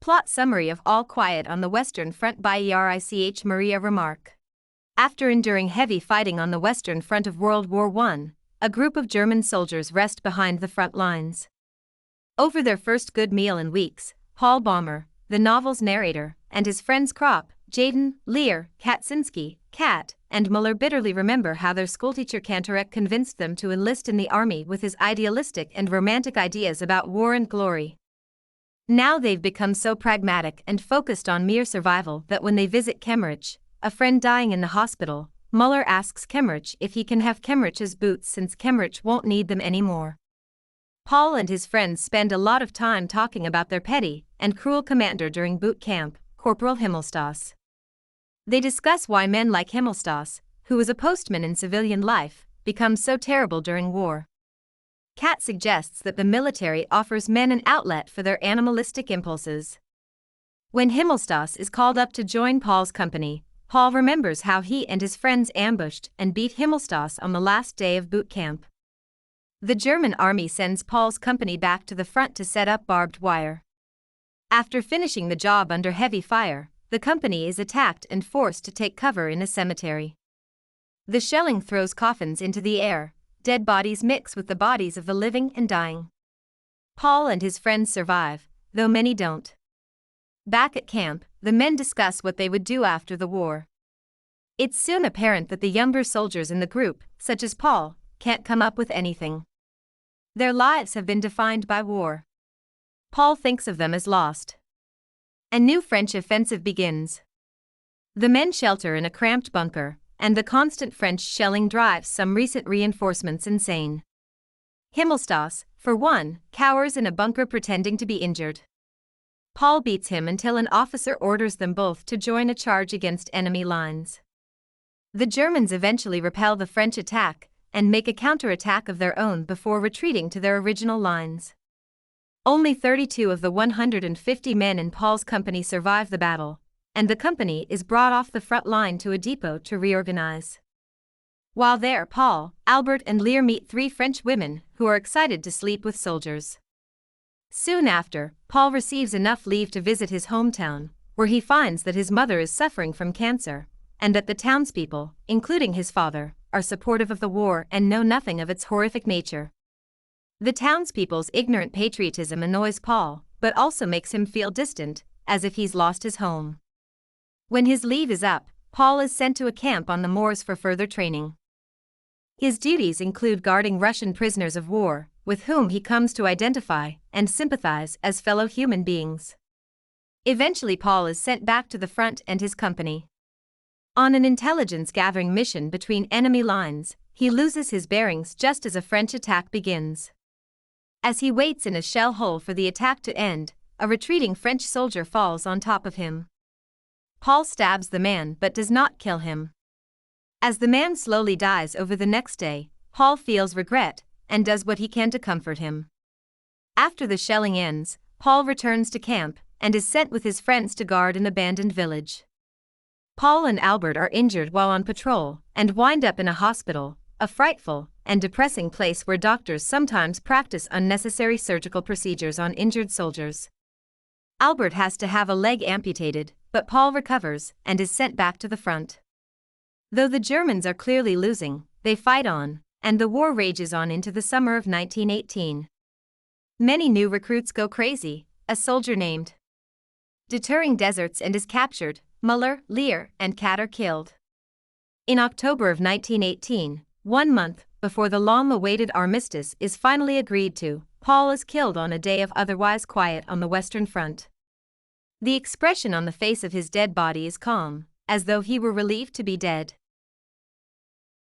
Plot summary of All Quiet on the Western Front by Erich Maria Remarque. After enduring heavy fighting on the Western Front of World War I, a group of German soldiers rest behind the front lines. Over their first good meal in weeks, Paul Bäumer, the novel's narrator, and his friends Kropp, Jaden, Lear, Katczynski, Kat, and Muller bitterly remember how their schoolteacher Kantorek convinced them to enlist in the army with his idealistic and romantic ideas about war and glory. Now they've become so pragmatic and focused on mere survival that when they visit Kemmerich, a friend dying in the hospital, Muller asks Kemmerich if he can have Kemmerich's boots since Kemmerich won't need them anymore. Paul and his friends spend a lot of time talking about their petty and cruel commander during boot camp, Corporal Himmelstoss. They discuss why men like Himmelstoss, who was a postman in civilian life, become so terrible during war. Kat suggests that the military offers men an outlet for their animalistic impulses. When Himmelstoss is called up to join Paul's company, Paul remembers how he and his friends ambushed and beat Himmelstoss on the last day of boot camp. The German army sends Paul's company back to the front to set up barbed wire. After finishing the job under heavy fire, the company is attacked and forced to take cover in a cemetery. The shelling throws coffins into the air. Dead bodies mix with the bodies of the living and dying. Paul and his friends survive, though many don't. Back at camp, the men discuss what they would do after the war. It's soon apparent that the younger soldiers in the group, such as Paul, can't come up with anything. Their lives have been defined by war. Paul thinks of them as lost. A new French offensive begins. The men shelter in a cramped bunker, and the constant French shelling drives some recent reinforcements insane. Himmelstoss, for one, cowers in a bunker pretending to be injured. Paul beats him until an officer orders them both to join a charge against enemy lines. The Germans eventually repel the French attack and make a counterattack of their own before retreating to their original lines. Only 32 of the 150 men in Paul's company survive the battle, and the company is brought off the front line to a depot to reorganize. While there, Paul, Albert and Lear meet 3 French women who are excited to sleep with soldiers. Soon after, Paul receives enough leave to visit his hometown, where he finds that his mother is suffering from cancer, and that the townspeople, including his father, are supportive of the war and know nothing of its horrific nature. The townspeople's ignorant patriotism annoys Paul, but also makes him feel distant, as if he's lost his home. When his leave is up, Paul is sent to a camp on the moors for further training. His duties include guarding Russian prisoners of war, with whom he comes to identify and sympathize as fellow human beings. Eventually, Paul is sent back to the front and his company. On an intelligence-gathering mission between enemy lines, he loses his bearings just as a French attack begins. As he waits in a shell hole for the attack to end, a retreating French soldier falls on top of him. Paul stabs the man but does not kill him. As the man slowly dies over the next day, Paul feels regret and does what he can to comfort him. After the shelling ends, Paul returns to camp and is sent with his friends to guard an abandoned village. Paul and Albert are injured while on patrol and wind up in a hospital, a frightful and depressing place where doctors sometimes practice unnecessary surgical procedures on injured soldiers. Albert has to have a leg amputated, but Paul recovers and is sent back to the front. Though the Germans are clearly losing, they fight on, and the war rages on into the summer of 1918. Many new recruits go crazy. A soldier named Deterring deserts and is captured. Muller, Lear, and Kat are killed. In October of 1918, 1 month before the long-awaited armistice is finally agreed to, Paul is killed on a day of otherwise quiet on the Western Front. The expression on the face of his dead body is calm, as though he were relieved to be dead.